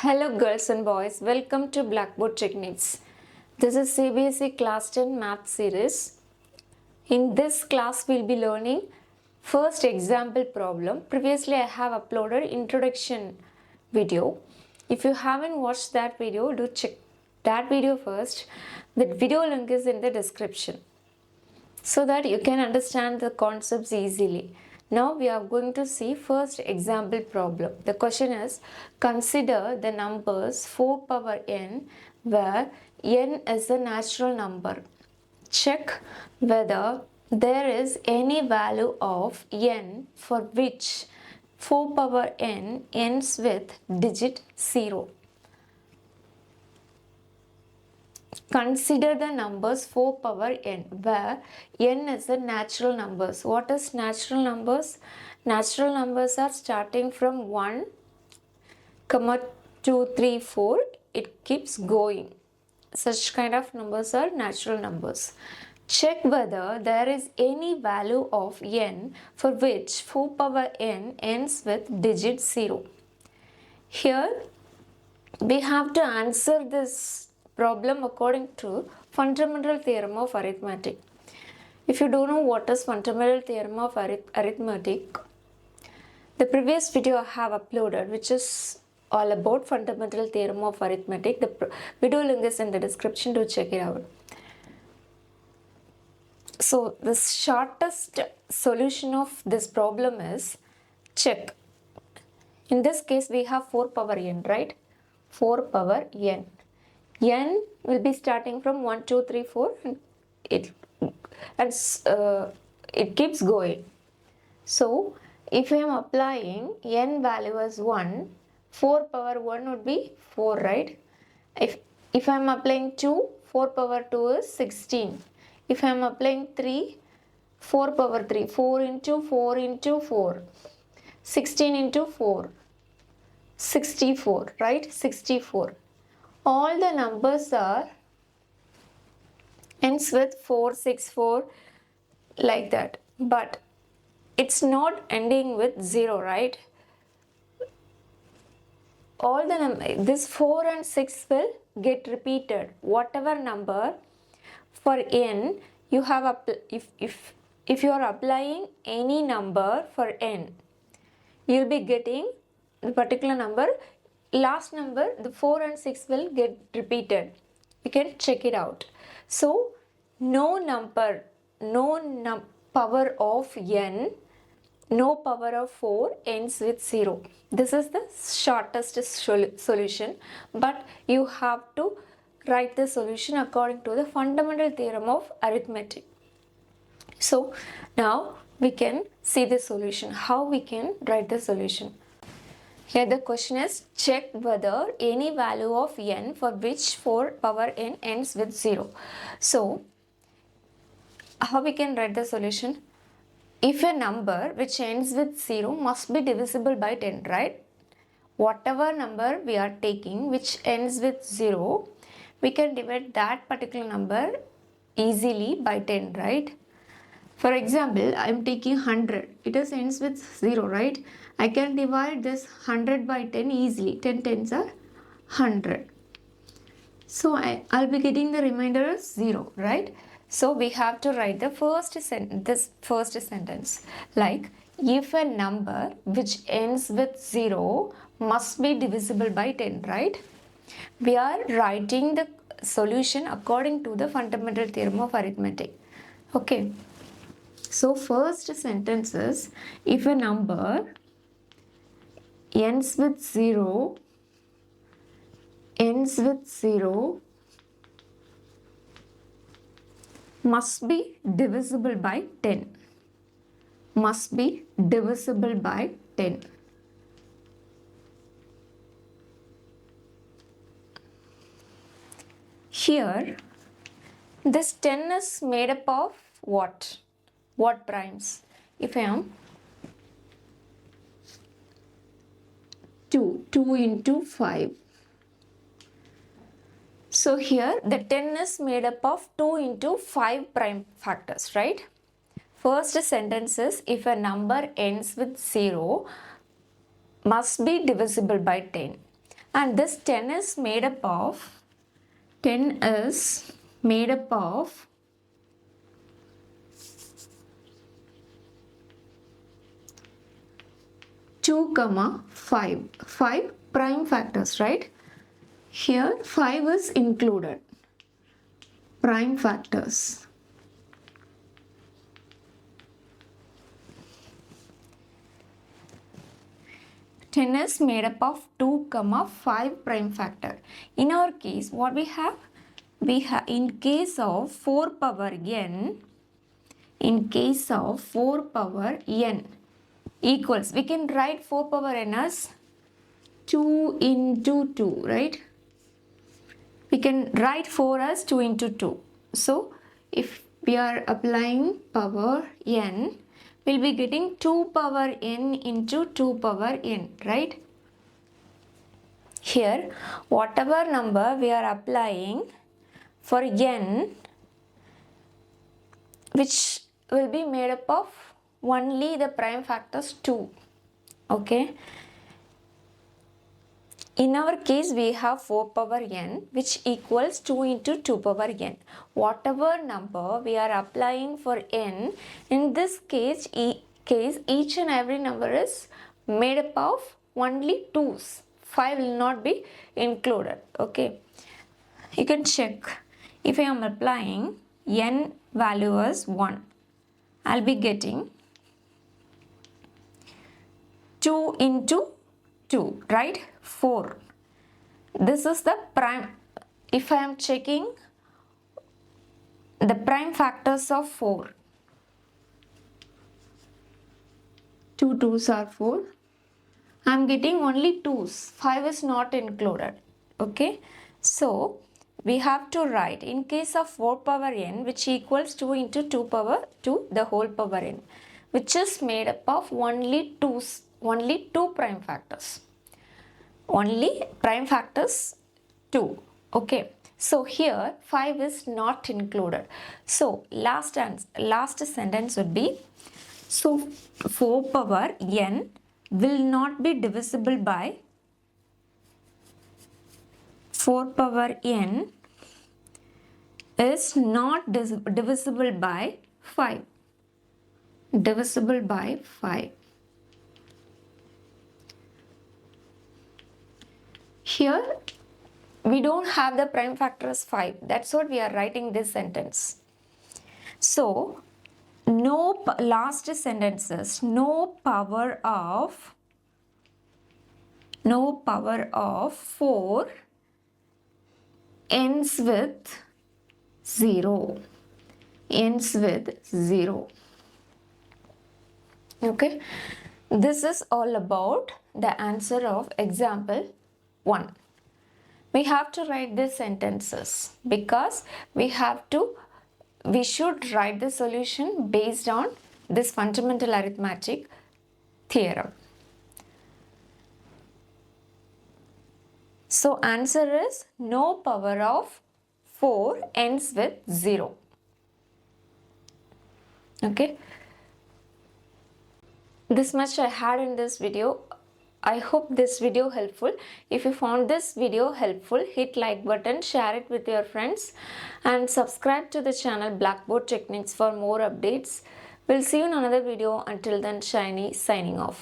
Hello girls and boys, welcome to Blackboard Techniques. This is CBSE Class 10 Math series. In this class we'll be learning first example problem. Previously I have uploaded introduction video. If you haven't watched that video, do check that video first. The video link is in the description so that you can understand the concepts easily. Now we are going to see first example problem. The question is, consider the numbers 4 power n where n is a natural number. Check whether there is any value of n for which 4 power n ends with digit 0. Consider the numbers 4 power n where n is the natural numbers. What is natural numbers? Natural numbers are starting from 1, 2, 3, 4. It keeps going. Such kind of numbers are natural numbers. Check whether there is any value of n for which 4 power n ends with digit 0. Here we have to answer this problem according to fundamental theorem of arithmetic. If you don't know what is fundamental theorem of arithmetic, the previous video I have uploaded, which is all about fundamental theorem of arithmetic. The video link is in the description to check it out. So the shortest solution of this problem is check. In this case we have 4 power n, right? 4 power n. N will be starting from 1, 2, 3, 4 and it keeps going. So if I am applying n value as 1, 4 power 1 would be 4, right? If I am applying 2, 4 power 2 is 16. If I am applying 3, 4 power 3, 4 into 4 into 4, 16 into 4, 64, right? 64. All the numbers are ends with 4, 6, 4 like that, but it's not ending with 0, right? All the this 4 and 6 will get repeated. Whatever number for n you have if you are applying any number for n, you will be getting the particular number. Last number, the 4 and 6 will get repeated. You can check it out. So no power of n, no power of 4 ends with 0. This is the shortest solution, but you have to write the solution according to the fundamental theorem of arithmetic. So now we can see the solution. How we can write the solution? Here the question is, check whether any value of n for which 4 power n ends with 0. So how we can write the solution? If a number which ends with 0 must be divisible by 10, right? Whatever number we are taking which ends with 0, we can divide that particular number easily by 10, right? For example, I am taking 100. It ends with 0, right? I can divide this 100 by 10 easily. 10 tens are 100. So I'll be getting the remainder as 0, right? So we have to write the this first sentence. Like, if a number which ends with 0 must be divisible by 10, right? We are writing the solution according to the fundamental theorem of arithmetic. Okay. So first sentence is, if a number ends with 0 must be divisible by 10. Must be divisible by 10. Here, this 10 is made up of what? What primes? If I am 2 into 5. So here the 10 is made up of 2 into 5 prime factors, right? First sentence is, if a number ends with 0 must be divisible by 10. and this 10 is made up of 2, 5 prime factors, right? Here 5 is included, prime factors. Ten is made up of 2, 5 prime factor. In our case, what we have in case of 4 power n, equals, we can write 4 power n as 2 into 2, right? We can write 4 as 2 into 2. So if we are applying power n, we'll be getting 2 power n into 2 power n, right? Here, whatever number we are applying for n, which will be made up of only the prime factors 2, okay? In our case, we have 4 power n, which equals 2 into 2 power n. Whatever number we are applying for n, in this case, each and every number is made up of only 2's. 5 will not be included, okay? You can check. If I am applying n value as 1, I'll be getting 2 into 2, right? 4. This is the prime. If I am checking the prime factors of 4, 2 2's are 4. I am getting only 2's. 5 is not included, okay? So we have to write in case of 4 power n, which equals 2 into 2 power 2, the whole power n, which is made up of only 2 prime factors. Only prime factors 2, okay? So here 5 is not included. So last sentence would be, so 4 power n will not be divisible by 4 power n is not divisible by 5. Divisible by 5. Here we don't have the prime factor as 5. That's what we are writing this sentence. So last sentences, no power of 4 ends with 0. Okay, this is all about the answer of example 1. We have to write these sentences because we should write the solution based on this fundamental arithmetic theorem. So answer is no power of 4 ends with 0. Okay. This much I had in this video. I hope this video helpful. If you found this video helpful, hit like button, share it with your friends and subscribe to the channel Blackboard Techniques for more updates. We'll see you in another video. Until then, Shiny signing off.